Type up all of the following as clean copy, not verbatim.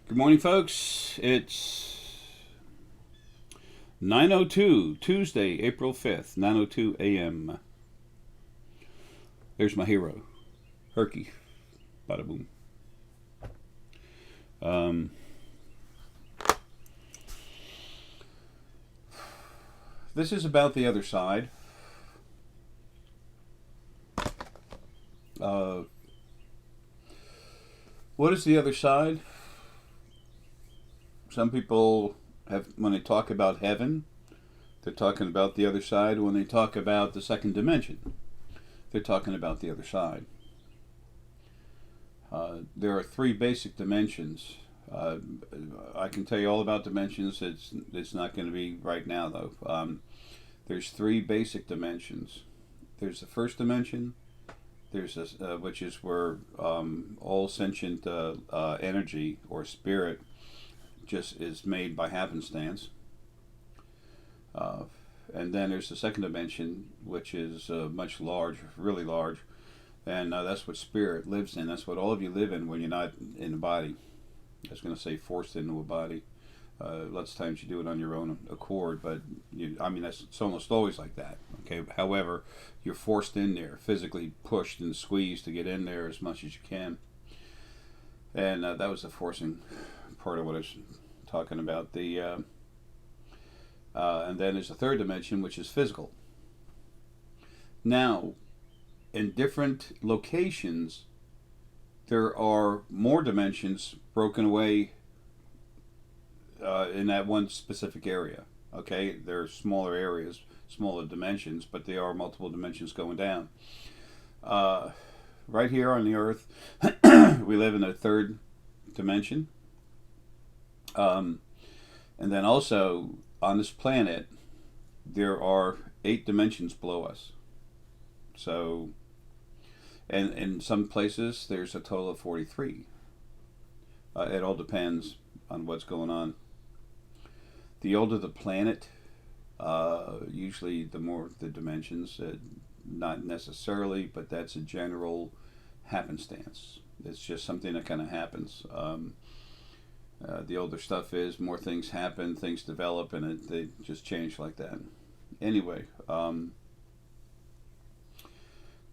Good morning, folks. It's 9:02, Tuesday, April 5th, 9:02 a.m. There's my hero, Herky. Bada boom. Um, this is about the other side. Uh, what is the other side? Some people have, when they talk about heaven, they're talking about the other side. When they talk about the second dimension, they're talking about the other side. There are three basic dimensions. Uh, I can tell you all about dimensions. It's not going to be right now though. There's three basic dimensions. There's the first dimension. There's this, which is where all sentient energy or spirit just is made by happenstance. Uh, and then there's the second dimension, which is much large, really large, and that's what spirit lives in. That's what all of you live in when you're not in a body. I was going to say forced into a body. Lots of times you do it on your own accord, but it's almost always like that. Okay. However, you're forced in there, physically pushed and squeezed to get in there as much as you can, and that was the forcing part of what I was talking about. And then there's a third dimension, which is physical. Now, in different locations, there are more dimensions broken away in that one specific area. Okay, there are smaller areas, smaller dimensions, but there are multiple dimensions going down. Right here on the Earth, we live in a third dimension. And then also on this planet, there are 8 dimensions below us. So, and in some places, there's a total of 43. It all depends on what's going on. The older the planet, usually the more the dimensions. Not necessarily, but that's a general happenstance. It's just something that kind of happens. The older stuff is, more things happen, things develop, and they just change like that. Anyway,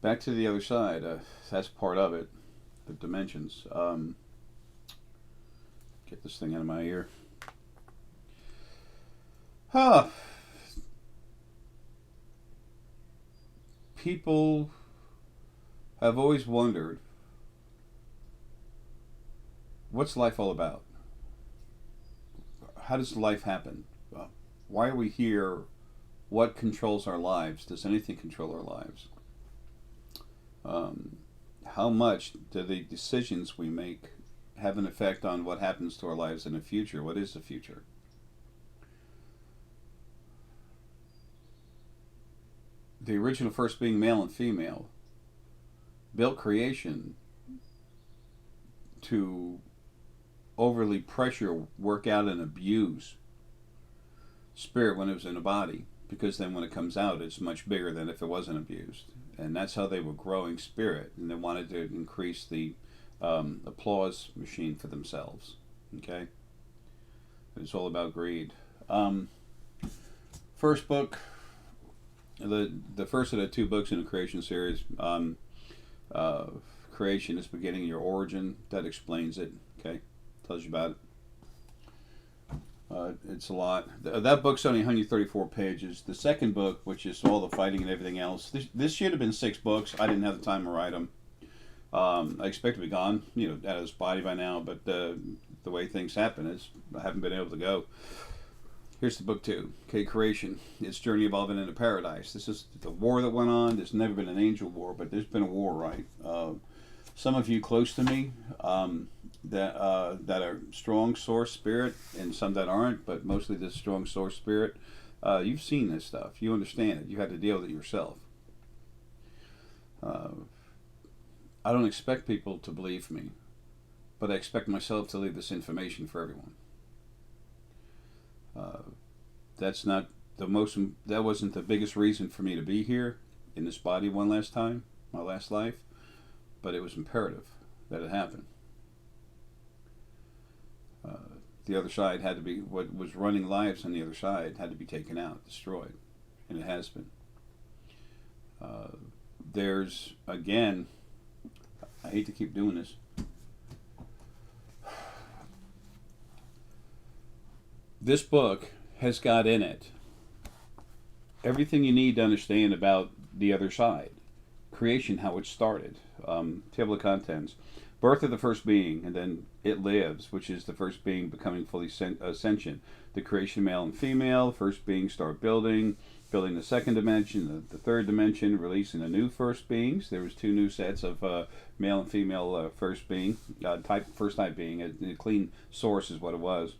back to the other side. That's part of it, the dimensions. Get this thing out of my ear. Huh. People have always wondered, what's life all about? How does life happen? Why are we here? What controls our lives? Does anything control our lives? How much do the decisions we make have an effect on what happens to our lives in the future? What is the future? The original first being male and female built creation to overly pressure, work out, and abuse spirit when it was in a body, because then when it comes out, it's much bigger than if it wasn't abused. And that's how they were growing spirit, and they wanted to increase the applause machine for themselves. Okay, it's all about greed. First book, the first of the 2 books in the creation series. Creation is beginning, your origin. That explains it. Okay, tells you about it. It's a lot. That book's only 134 pages. The second book, which is all the fighting and everything else, this should have been 6 books. I didn't have the time to write them. I expect to be gone, out of this body by now. But the way things happen is I haven't been able to go. Here's the book 2. Okay, Creation. It's Journey Evolving into Paradise. This is the war that went on. There's never been an angel war, but there's been a war, right? Some of you close to me that are strong source spirit, and some that aren't, but mostly this strong source spirit. You've seen this stuff. You understand it. You had to deal with it yourself. I don't expect people to believe me, but I expect myself to leave this information for everyone. That's not the most. That wasn't the biggest reason for me to be here in this body one last time, my last life, but it was imperative that it happen. the other side had to be, what was running lives on the other side had to be taken out, destroyed, and it has been. There's, again, I hate to keep doing this. This book has got in it everything you need to understand about the other side. Creation, how it started. Table of contents. Birth of the first being, and then it lives, which is the first being becoming fully sentient. The creation, male and female. First being start building the second dimension, the third dimension, releasing the new first beings. There was 2 new sets of male and female first being, first type being. A clean source is what it was.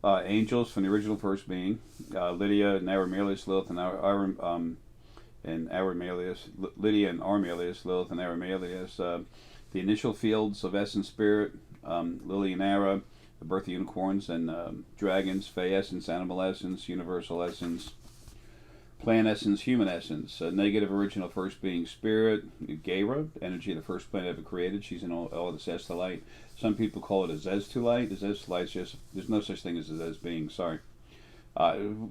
Angels from the original first being. Lydia and Aramelius, Lilith and Aramelius, Lydia and Armelius, Lilith and Aramelius. The initial fields of essence spirit, Lily and Arae, the birth of unicorns and dragons, Fey essence, animal essence, universal essence, plant essence, human essence, negative original first being spirit, Gaia, energy of the first planet ever created. She's in all the Zestulite. Some people call it a Zestulite. The Zestulite's just, there's no such thing as a Zest being, sorry.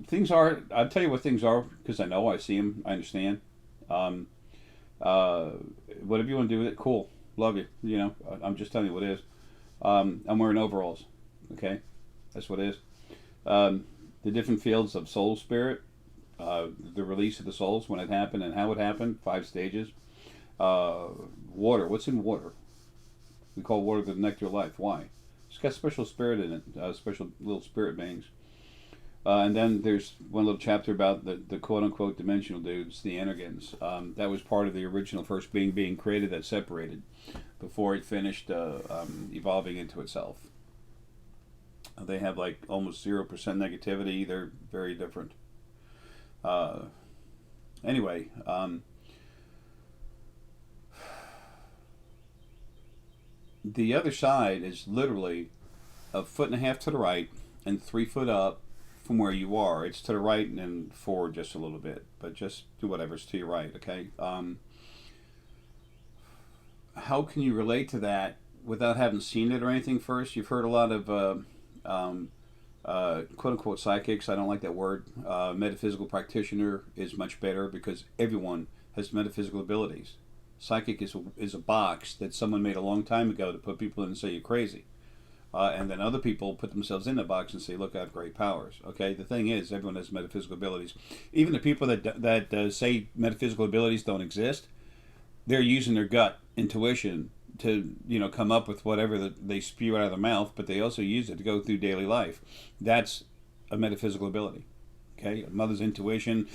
Things are, I'll tell you what things are, because I know, I see them, I understand. Whatever you want to do with it, cool. Love you. You know, I'm just telling you what it is. I'm wearing overalls. Okay? That's what it is. The different fields of soul spirit, the release of the souls, when it happened and how it happened, 5 stages. Water. What's in water? We call water the nectar of life. Why? It's got special spirit in it, special little spirit beings. And then there's one little chapter about the quote-unquote dimensional dudes, the energons. That was part of the original first being created that separated before it finished evolving into itself. They have like almost 0% negativity. They're very different. Anyway, the other side is literally 1.5 feet to the right and 3 foot up from where you are. It's to the right and then forward just a little bit, but just do whatever's to your right, okay? How can you relate to that without having seen it or anything first? You've heard a lot of quote-unquote psychics. I don't like that word. Metaphysical practitioner is much better because everyone has metaphysical abilities. Psychic is a box that someone made a long time ago to put people in and say you're crazy. And then other people put themselves in the box and say, look, I have great powers. Okay, the thing is, everyone has metaphysical abilities. Even the people that say metaphysical abilities don't exist, they're using their gut intuition to, you know, come up with whatever they spew out of their mouth, but they also use it to go through daily life. That's a metaphysical ability. Okay, a mother's intuition,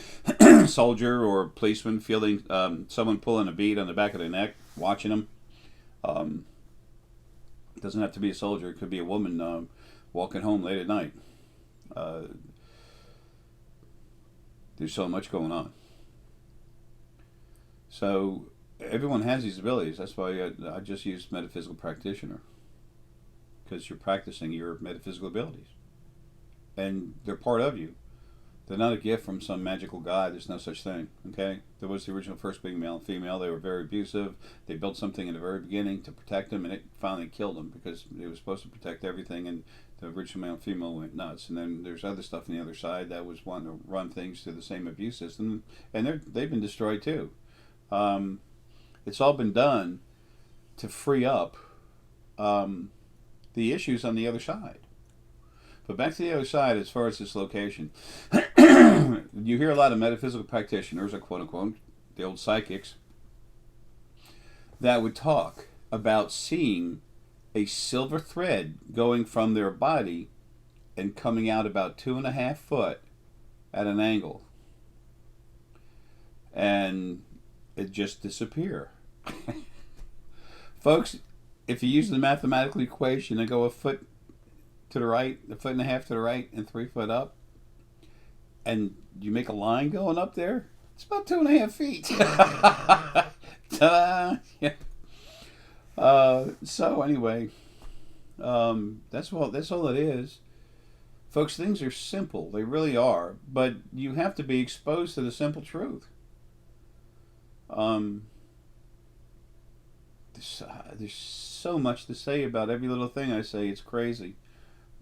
soldier or policeman feeling someone pulling a bead on the back of their neck, watching them. It doesn't have to be a soldier. It could be a woman walking home late at night. There's so much going on. So everyone has these abilities. That's why I just use metaphysical practitioner, because you're practicing your metaphysical abilities, and they're part of you. They're not a gift from some magical god. There's no such thing. Okay, there was the original first being, male and female. They were very abusive. They built something in the very beginning to protect them, and it finally killed them because it was supposed to protect everything. And the original male and female went nuts. And then there's other stuff on the other side that was wanting to run things through the same abuse system, and they've been destroyed too. It's all been done to free up the issues on the other side. But back to the other side, as far as this location, you hear a lot of metaphysical practitioners, or quote unquote, the old psychics, that would talk about seeing a silver thread going from their body and coming out about 2.5 foot at an angle. And it just disappear. Folks, if you use the mathematical equation and go 1 foot to the right, 1.5 feet to the right, and 3 foot up, and you make a line going up there, it's about 2.5 feet. Ta-da! Yeah. So anyway, that's all it is. Folks, things are simple. They really are. But you have to be exposed to the simple truth. There's so much to say about every little thing I say. It's crazy.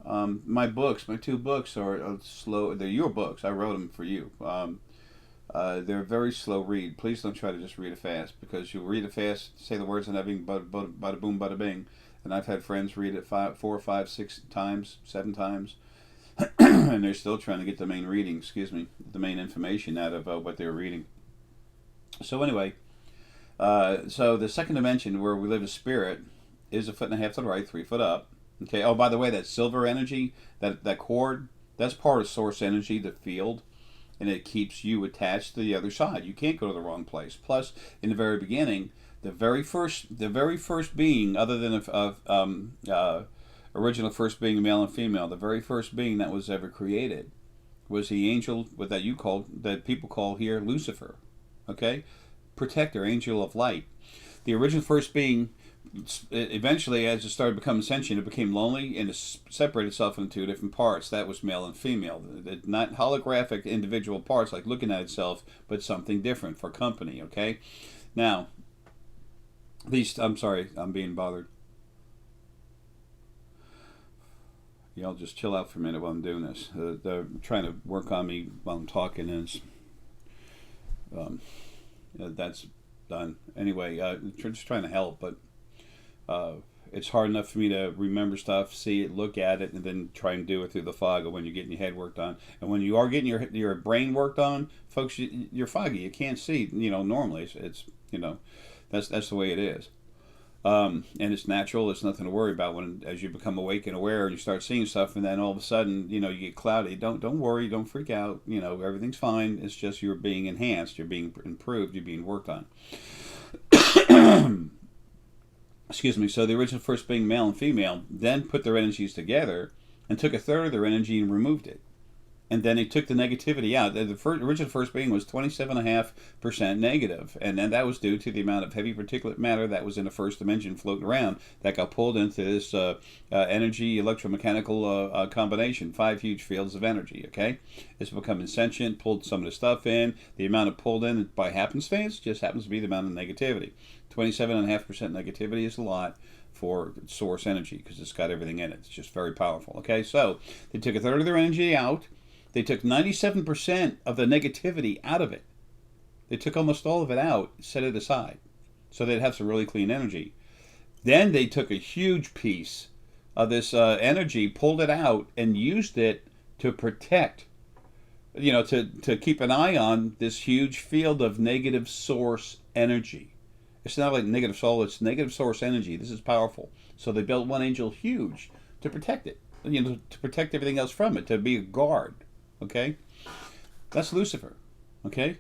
My books, my two books are slow. They're your books. I wrote them for you. They're a very slow read. Please don't try to just read it fast, because you'll read it fast, say the words, and everything, bada boom, bada bing. And I've had friends read it 4, 5, 6 times, 7 times, and they're still trying to get the main reading, the main information out of what they're reading. So anyway, so the second dimension where we live as spirit is 1.5 feet to the right, 3 foot up. Okay. Oh, by the way, that silver energy, that cord, that's part of source energy, the field, and it keeps you attached to the other side. You can't go to the wrong place. Plus, in the very beginning, the very first being, other than original first being male and female, the very first being that was ever created was the angel that people call here Lucifer. Okay, protector, angel of light. The original first being, eventually, as it started becoming sentient, it became lonely and it separated itself into 2 different parts. That was male and female. Not holographic individual parts like looking at itself, but something different for company. Okay, now I'm sorry, I'm being bothered. Y'all just chill out for a minute while I'm doing this. They're trying to work on me while I'm talking, and that's done. Anyway, just trying to help, but it's hard enough for me to remember stuff, see it, look at it, and then try and do it through the fog of when you're getting your head worked on. And when you are getting your brain worked on, folks, you're foggy. You can't see. Normally it's that's the way it is. And it's natural. It's nothing to worry about as you become awake and aware and you start seeing stuff, and then all of a sudden, you get cloudy. Don't worry. Don't freak out. Everything's fine. It's just you're being enhanced. You're being improved. You're being worked on. Excuse me. So the original first being, male and female, then put their energies together and took 1/3 of their energy and removed it. And then he took the negativity out. The original first being was 27.5% negative, and then that was due to the amount of heavy particulate matter that was in the first dimension floating around that got pulled into this energy electromechanical combination, 5 huge fields of energy. Okay, it's becoming sentient, pulled some of the stuff in. The amount of pulled in by happenstance just happens to be the amount of negativity. 27.5% negativity is a lot for source energy because it's got everything in it. It's just very powerful. Okay, so they took 1/3 of their energy out. They took 97% of the negativity out of it. They took almost all of it out, set it aside, so they'd have some really clean energy. Then they took a huge piece of this energy, pulled it out, and used it to protect, to keep an eye on this huge field of negative source energy. It's not like negative soul, it's negative source energy. This is powerful. So they built one angel huge to protect it, to protect everything else from it, to be a guard. Okay? That's Lucifer. Okay?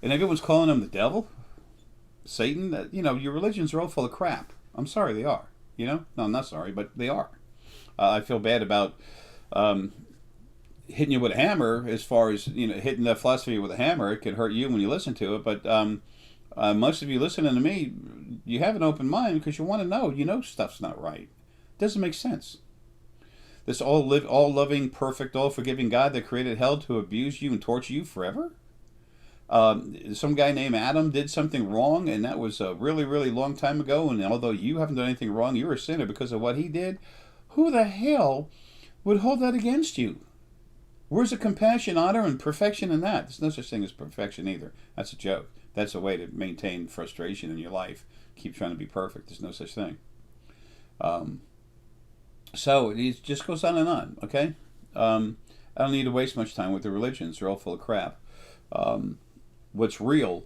And everyone's calling him the devil, Satan. Your religions are all full of crap. I'm sorry, they are. No, I'm not sorry, but they are. I feel bad about hitting you with a hammer. As far as hitting the philosophy with a hammer, it can hurt you when you listen to it. But most of you listening to me, you have an open mind because you want to know. Stuff's not right. It doesn't make sense. This all loving, perfect, all forgiving God that created hell to abuse you and torture you forever? Some guy named Adam did something wrong, and that was a really, really long time ago, and although you haven't done anything wrong, you're a sinner because of what he did. Who the hell would hold that against you? Where's the compassion, honor, and perfection in that? There's no such thing as perfection either. That's a joke. That's a way to maintain frustration in your life. Keep trying to be perfect. There's no such thing. So it just goes on and on, okay? I don't need to waste much time with the religions. They're all full of crap. What's real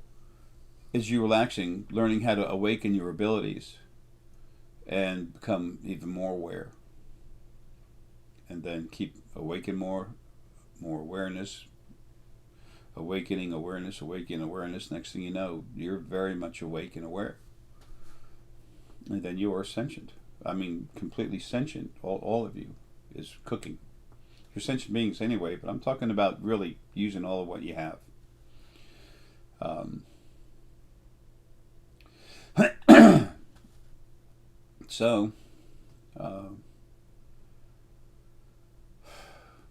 is you relaxing, learning how to awaken your abilities and become even more aware. And then keep awaken more awareness, awakening awareness, awakening awareness. Next thing you know, you're very much awake and aware. And then you are sentient. Completely sentient. All of you is cooking. You're sentient beings anyway, but I'm talking about really using all of what you have. So,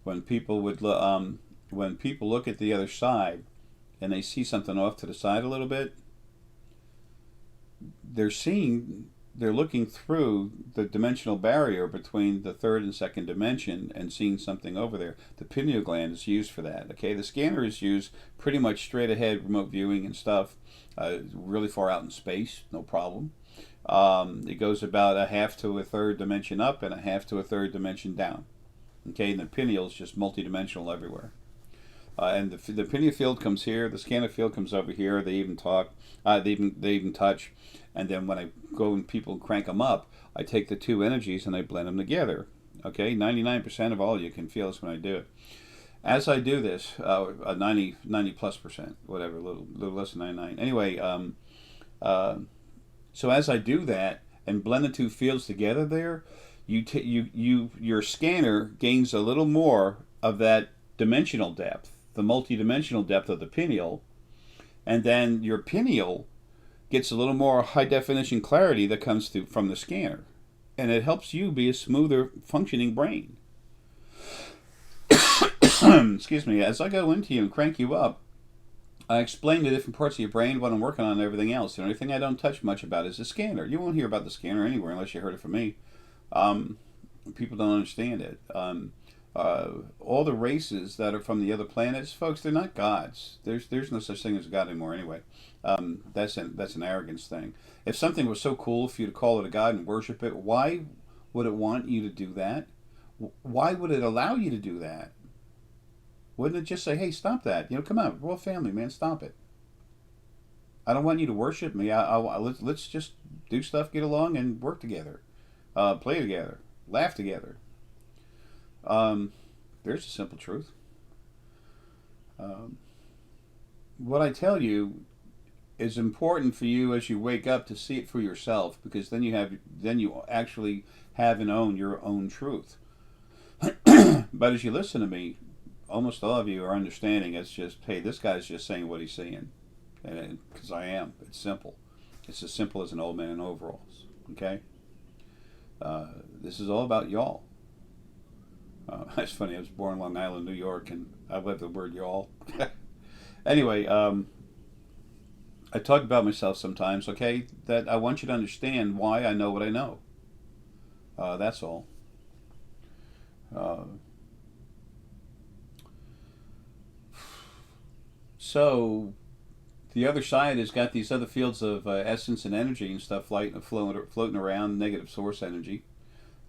when people look at the other side and they see something off to the side a little bit, they're seeing they're looking through the dimensional barrier between the third and second dimension and seeing something over there. The pineal gland is used for that. Okay, the scanner is used pretty much straight ahead, remote viewing and stuff, really far out in space, no problem. It goes about a half to a third dimension up and a half to a third dimension down. Okay, and the pineal is just multidimensional everywhere. And the pineal field comes here. The scanner field comes over here. They even talk. They even touch. And then when I go and people crank them up, I take the two energies and I blend them together. Okay, 99% of all you can feel this when I do it. As I do this, 90 plus percent, whatever, a little less than 99. Anyway, so as I do that and blend the two fields together, there, your scanner gains a little more of that dimensional depth, the multi-dimensional depth of the pineal, and then your pineal gets a little more high definition clarity that comes from the scanner, and it helps you be a smoother functioning brain. Excuse me. As I go into you and crank you up, I explain the different parts of your brain, what I'm working on, and everything else. The only thing I don't touch much about is the scanner. You won't hear about the scanner anywhere unless you heard it from me. People don't understand it. All the races that are from the other planets, folks, they're not gods. There's no such thing as a god anymore anyway. That's an arrogance thing. If something was so cool for you to call it a god and worship it, why would it want you to do that? Why would it allow you to do that? Wouldn't it just say, hey, stop that? Come on, we're all family, man, stop it. I don't want you to worship me. Let's just do stuff, get along, and work together. Play together. Laugh together. There's a simple truth. What I tell you is important for you as you wake up to see it for yourself, because then you actually have and own your own truth. But as you listen to me, almost all of you are understanding it's just, hey, this guy's just saying what he's saying. And because I am. It's simple. It's as simple as an old man in overalls. Okay? This is all about y'all. It's funny, I was born in Long Island, New York, and I love the word y'all. Anyway, I talk about myself sometimes, okay? That I want you to understand why I know what I know. That's all. So, the other side has got these other fields of essence and energy and stuff floating around, negative source energy.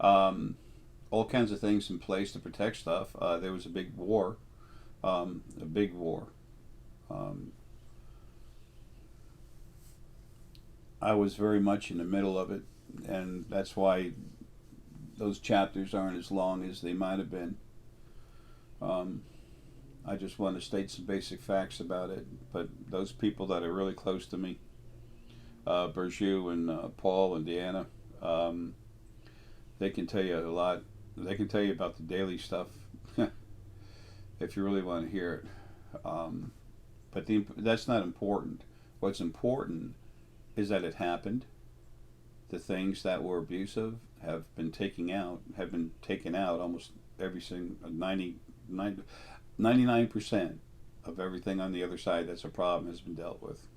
All kinds of things in place to protect stuff. There was a big war. I was very much in the middle of it, and that's why those chapters aren't as long as they might have been. I just want to state some basic facts about it, but those people that are really close to me, Berju and Paul and Deanna, they can tell you a lot. They can tell you about the daily stuff if you really want to hear it. But that's not important. What's important is that it happened. The things that were abusive have been taken out. Almost every single 99% of everything on the other side that's a problem has been dealt with.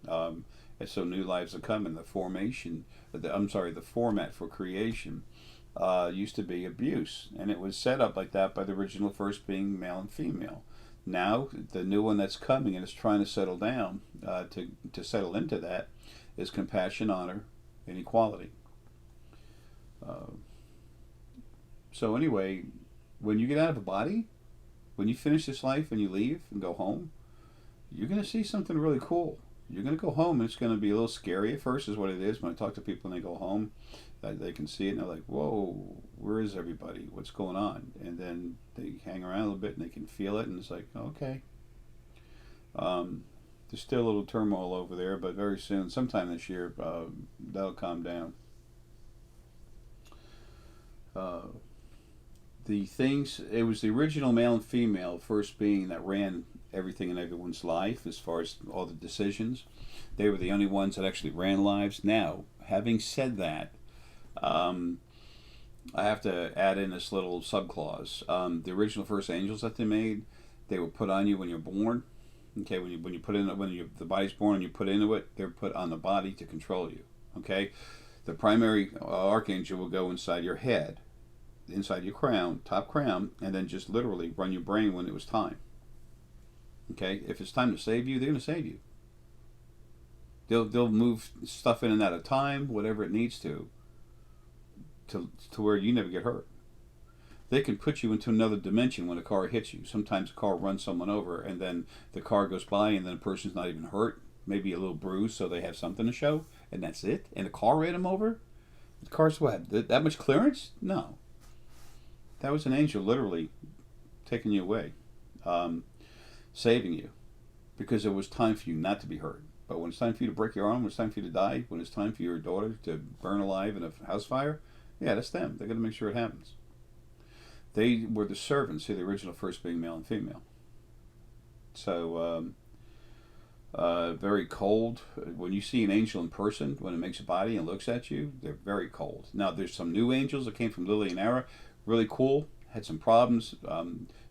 And so new lives are coming. The format for creation used to be abuse, and it was set up like that by the original first being male and female. Now the new one that's coming and is trying to settle down to settle into that is compassion, honor, and equality. So anyway, when you get out of a body, when you finish this life and you leave and go home, you're going to see something really cool. You're going to go home and it's going to be a little scary at first, is what it is. When I talk to people and they go home, they can see it and they're like, whoa, where is everybody? What's going on? And then they hang around a little bit and they can feel it, and it's like, okay. There's still a little turmoil over there, but very soon, sometime this year, that'll calm down. It was the original male and female first being that ran everything in everyone's life as far as all the decisions. They were the only ones that actually ran lives. Now, having said that, I have to add in this little subclause. The original first angels that they made, they were put on you when you're born. Okay, when the body's born and you put into it, they're put on the body to control you. Okay, The primary archangel will go inside your head, inside your crown, top crown, and then just literally run your brain when it was time. Okay? If it's time to save you, they're going to save you. They'll move stuff in and out of time, whatever it needs to where you never get hurt. They can put you into another dimension when a car hits you. Sometimes a car runs someone over, and then the car goes by, and then the person's not even hurt. Maybe a little bruise, so they have something to show, and that's it. And the car ran them over. The car's what? That much clearance? No. That was an angel literally taking you away, saving you, because it was time for you not to be hurt. But when it's time for you to break your arm, when it's time for you to die, when it's time for your daughter to burn alive in a house fire, yeah, that's them. They're going to make sure it happens. They were the servants, see, the original first being male and female. So, very cold. When you see an angel in person, when it makes a body and looks at you, they're very cold. Now, there's some new angels that came from Lily and Arae, really cool, had some problems.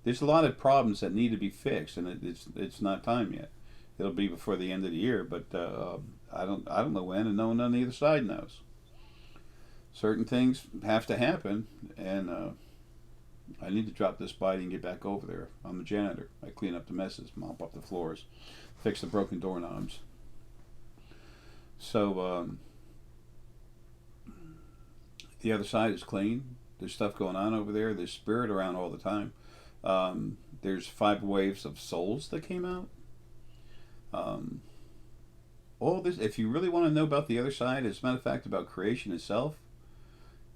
There's a lot of problems that need to be fixed, and it's not time yet. It'll be before the end of the year, but I don't know when, and no one on either side knows. Certain things have to happen, and I need to drop this body and get back over there. I'm a janitor. I clean up the messes, mop up the floors, fix the broken doorknobs. So the other side is clean. There's stuff going on over there. There's spirit around all the time. There's 5 waves of souls that came out. All this, if you really want to know about the other side, as a matter of fact, about creation itself,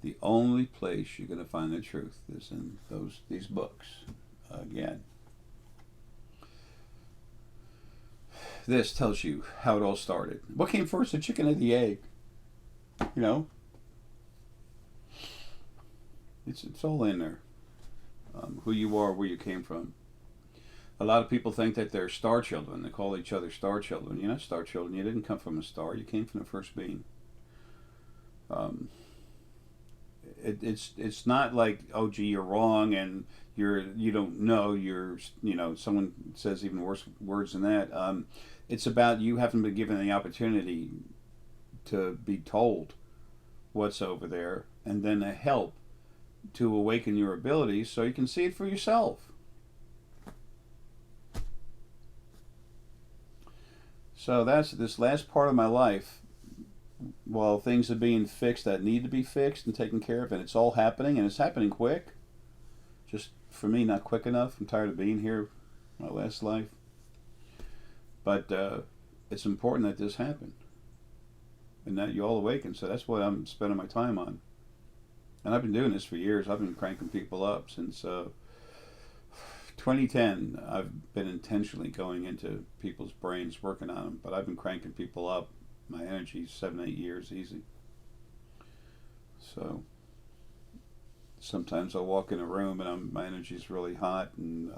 the only place you're going to find the truth is in these books. Again, this tells you how it all started. What came first, the chicken or the egg? You know, it's all in there. Who you are, where you came from. A lot of people think that they're star children. They call each other star children. You're not star children. You didn't come from a star. You came from the first being. It's not like, oh gee, you're wrong and you don't know, someone says even worse words than that. It's about you haven't been given the opportunity to be told what's over there, and then the help to awaken your abilities so you can see it for yourself. So that's this last part of my life. While things are being fixed that need to be fixed and taken care of, and it's all happening, and it's happening quick. Just for me, not quick enough. I'm tired of being here, my last life. But it's important that this happen, and that you all awaken. So that's what I'm spending my time on. And I've been doing this for years. I've been cranking people up since 2010. I've been intentionally going into people's brains, working on them. But I've been cranking people up. My energy's 7-8 years easy. So sometimes I'll walk in a room and my energy's really hot and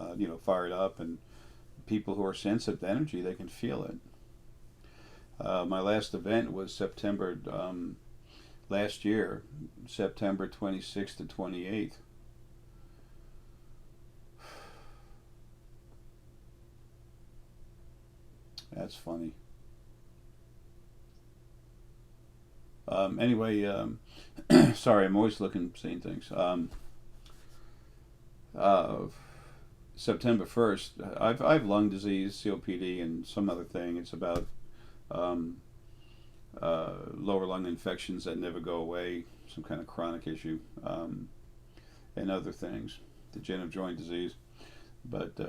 fired up, and people who are sensitive to energy, they can feel it. My last event was September last year, September 26th to 28th. That's funny. Anyway, sorry, I'm always seeing things. September 1st, I've lung disease, COPD, and some other thing. It's about lower lung infections that never go away, some kind of chronic issue, and other things, degenerative joint disease. But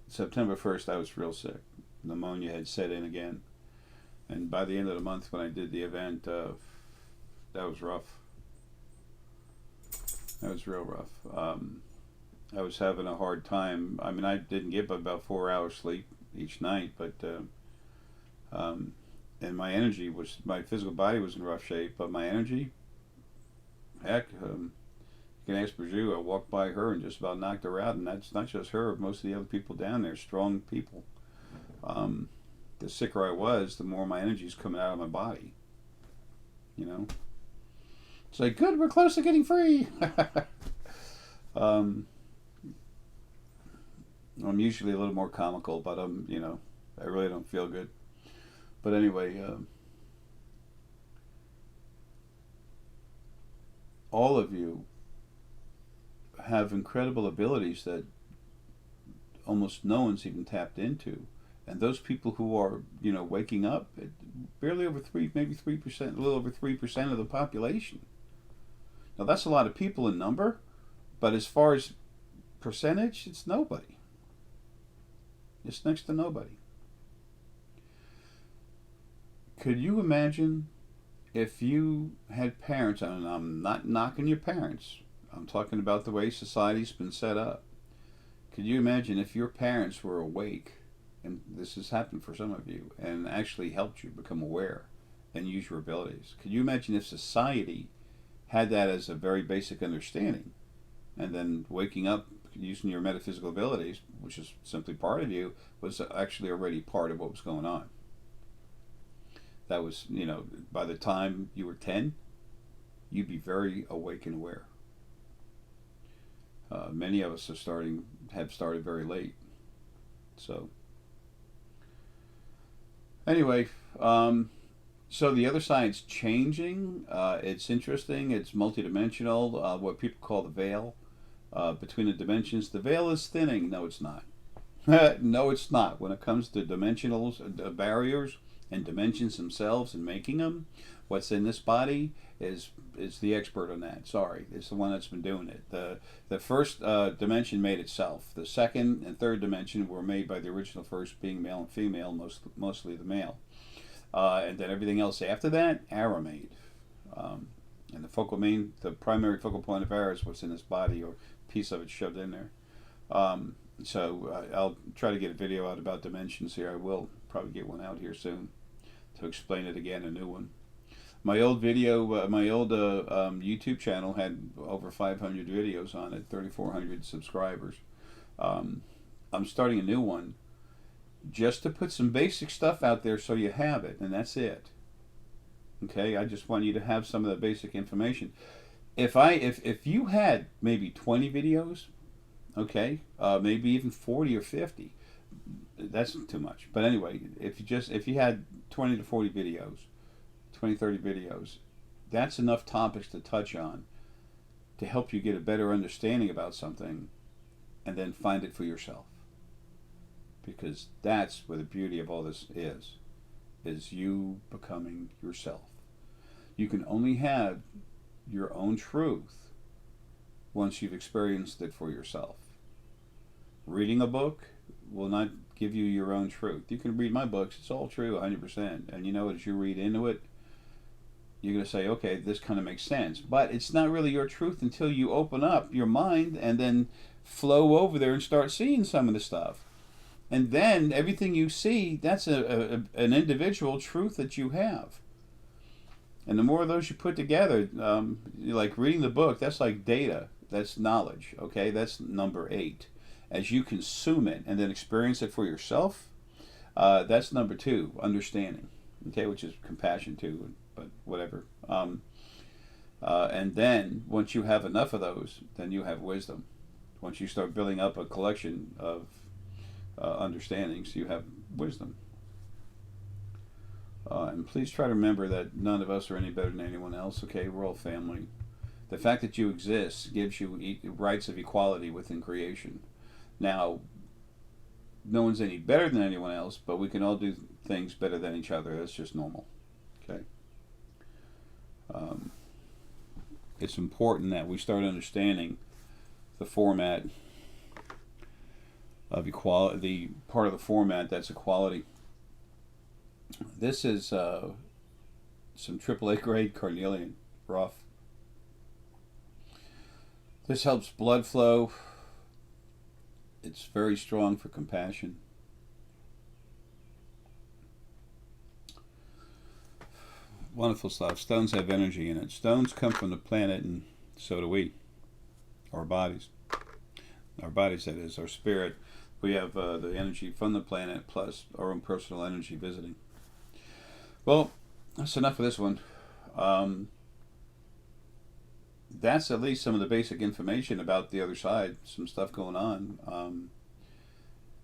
September 1st, I was real sick. Pneumonia had set in again. And by the end of the month, when I did the event, that was rough. That was real rough. I was having a hard time. I mean, I didn't get but about 4 hours sleep each night, but and my physical body was in rough shape, but my energy, heck, you can ask Braju. I walked by her and just about knocked her out, and that's not just her. Most of the other people down there, strong people. The sicker I was, the more my energy's coming out of my body. It's like, good, we're close to getting free. I'm usually a little more comical, but I really don't feel good. But anyway, all of you have incredible abilities that almost no one's even tapped into. And those people who are, waking up, barely over 3%, a little over 3% of the population. Now that's a lot of people in number, but as far as percentage, it's nobody. It's next to nobody. Could you imagine if you had parents, and I'm not knocking your parents, I'm talking about the way society's been set up. Could you imagine if your parents were awake, and this has happened for some of you, and actually helped you become aware and use your abilities? Could you imagine if society had that as a very basic understanding, and then waking up using your metaphysical abilities, which is simply part of you, was actually already part of what was going on? That was, by the time you were 10, you'd be very awake and aware. Many of us have started very late. So, anyway, so the other side's changing. It's interesting. It's multidimensional. What people call the veil between the dimensions. The veil is thinning. No, it's not. No, it's not. When it comes to dimensional barriers and dimensions themselves and making them, what's in this body is the expert on that. Sorry, it's the one that's been doing it. The first dimension made itself. The second and third dimension were made by the original first being male and female, mostly the male. And then everything else after that, Arae made. And the primary focal point of Arae is what's in this body, or a piece of it shoved in there. So I'll try to get a video out about dimensions here. I will probably get one out here soon to explain it again, a new one. My old YouTube channel had over 500 videos on it, 3,400 subscribers. I'm starting a new one just to put some basic stuff out there so you have it, and that's it. Okay, I just want you to have some of the basic information. If you had maybe 20 videos, okay, maybe even 40 or 50, that's too much. But anyway, if you had 20 to 40 videos, 20, 30 videos, that's enough topics to touch on to help you get a better understanding about something, and then find it for yourself. Because that's where the beauty of all this is you becoming yourself. You can only have your own truth once you've experienced it for yourself. Reading a book will not give you your own truth. You can read my books, it's all true 100%, and as you read into it, you're going to say, okay, this kind of makes sense. But it's not really your truth until you open up your mind and then flow over there and start seeing some of the stuff. And then everything you see, that's an individual truth that you have. And the more of those you put together, like reading the book, that's like data. That's knowledge, okay? That's number 8. As you consume it and then experience it for yourself, that's number 2, understanding, okay? Which is compassion too, but whatever. And then once you have enough of those, then you have wisdom. Once you start building up a collection of understandings, you have wisdom. And please try to remember that none of us are any better than anyone else, okay? We're all family. The fact that you exist gives you rights of equality within creation. Now, no one's any better than anyone else, but we can all do things better than each other. That's just normal, okay? It's important that we start understanding the format of equality, the part of the format that's equality. This is some AAA grade carnelian, rough. This helps blood flow. It's very strong for compassion. Wonderful stuff. Stones have energy in it. Stones come from the planet, and so do we. Our bodies. Our bodies, that is, our spirit. We have the energy from the planet plus our own personal energy visiting. Well, that's enough of this one. That's at least some of the basic information about the other side. Some stuff going on.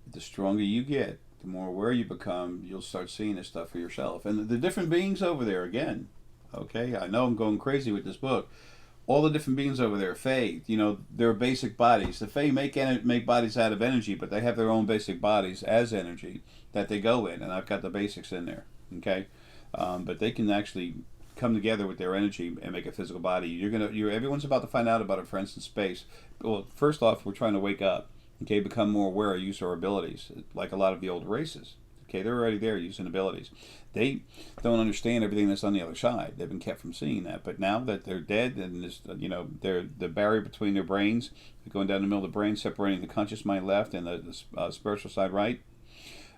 The stronger you get, the more aware you become, you'll start seeing this stuff for yourself. And the different beings over there, again, okay, I know I'm going crazy with this book. all the different beings over there, Fae, you know, their basic bodies. The Fae make bodies out of energy, but they have their own basic bodies as energy that they go in, and I've got the basics in there. Okay, but they can actually come together with their energy and make a physical body. Everyone's about to find out about it, for instance, space. Well, first off, we're trying to wake up. Okay, become more aware, use our abilities, like a lot of the old races. Okay, they're already there using abilities. They don't understand everything that's on the other side. They've been kept from seeing that. But now that they're dead, and this, you know, they're the barrier between their brains, going down the middle of the brain, separating the conscious mind left and the spiritual side right.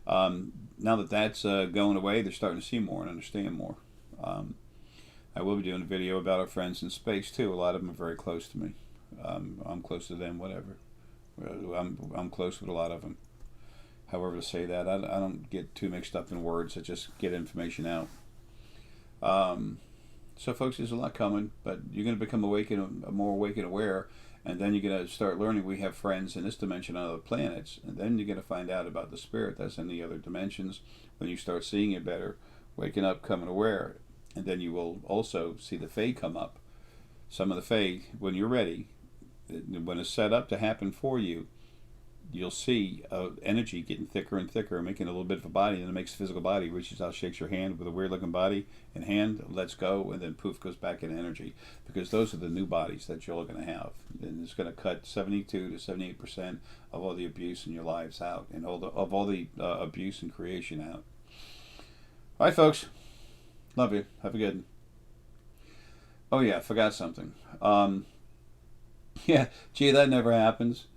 Now that that's going away, they're starting to see more and understand more. I will be doing a video about our friends in space too. A lot of them are very close to me. I'm close to them, whatever. I'm close with a lot of them. However to say that, I don't get too mixed up in words. I just get information out. So folks, there's a lot coming, but you're going to become more awake and aware, and then you're going to start learning we have friends in this dimension on other planets, and then you're going to find out about the spirit that's in the other dimensions when you start seeing it better, waking up, coming aware, and then you will also see the Fae come up. Some of the Fae, when you're ready, when it's set up to happen for you, you'll see energy getting thicker and thicker, making a little bit of a body, and it makes a physical body, reaches out, shakes your hand with a weird looking body and hand, lets go, and then poof, goes back into energy. Because those are the new bodies that you're going to have. And it's going to cut 72 to 78% of all the abuse in your lives out, and all the abuse and creation out. All right, folks. Love you. Have a good one. Oh, yeah, I forgot something. Yeah, gee, that never happens.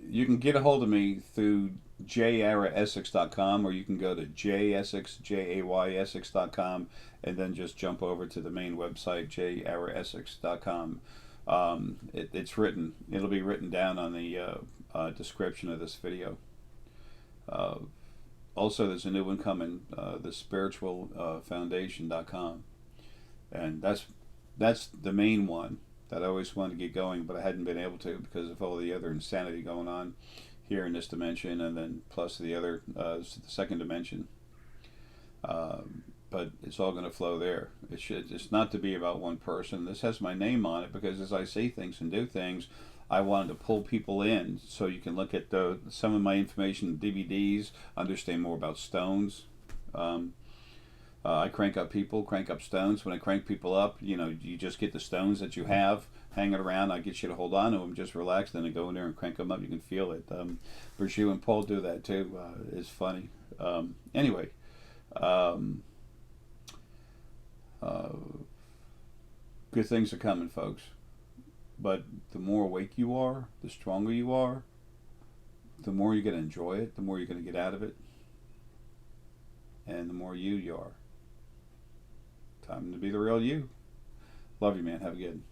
You can get a hold of me through jaraessex.com, or you can go to jayessex.com, and then just jump over to the main website, jaraessex.com. It's written. It'll be written down on the description of this video. Also, there's a new one coming, the spiritualfoundation.com, and that's the main one that I always wanted to get going, but I hadn't been able to because of all the other insanity going on here in this dimension, and then plus the other, the second dimension. But it's all going to flow there. It's not to be about one person. This has my name on it because as I say things and do things, I wanted to pull people in so you can look at some of my information, DVDs, understand more about stones. I crank up people, crank up stones. When I crank people up, you know, you just get the stones that you have hanging around. I get you to hold on to them, just relax, then I go in there and crank them up. You can feel it. Virtue and Paul do that too. It's funny. Anyway, good things are coming, folks. But the more awake you are, the stronger you are, the more you're going to enjoy it, the more you're going to get out of it, and the more you are. Time to be the real you. Love you, man. Have a good one.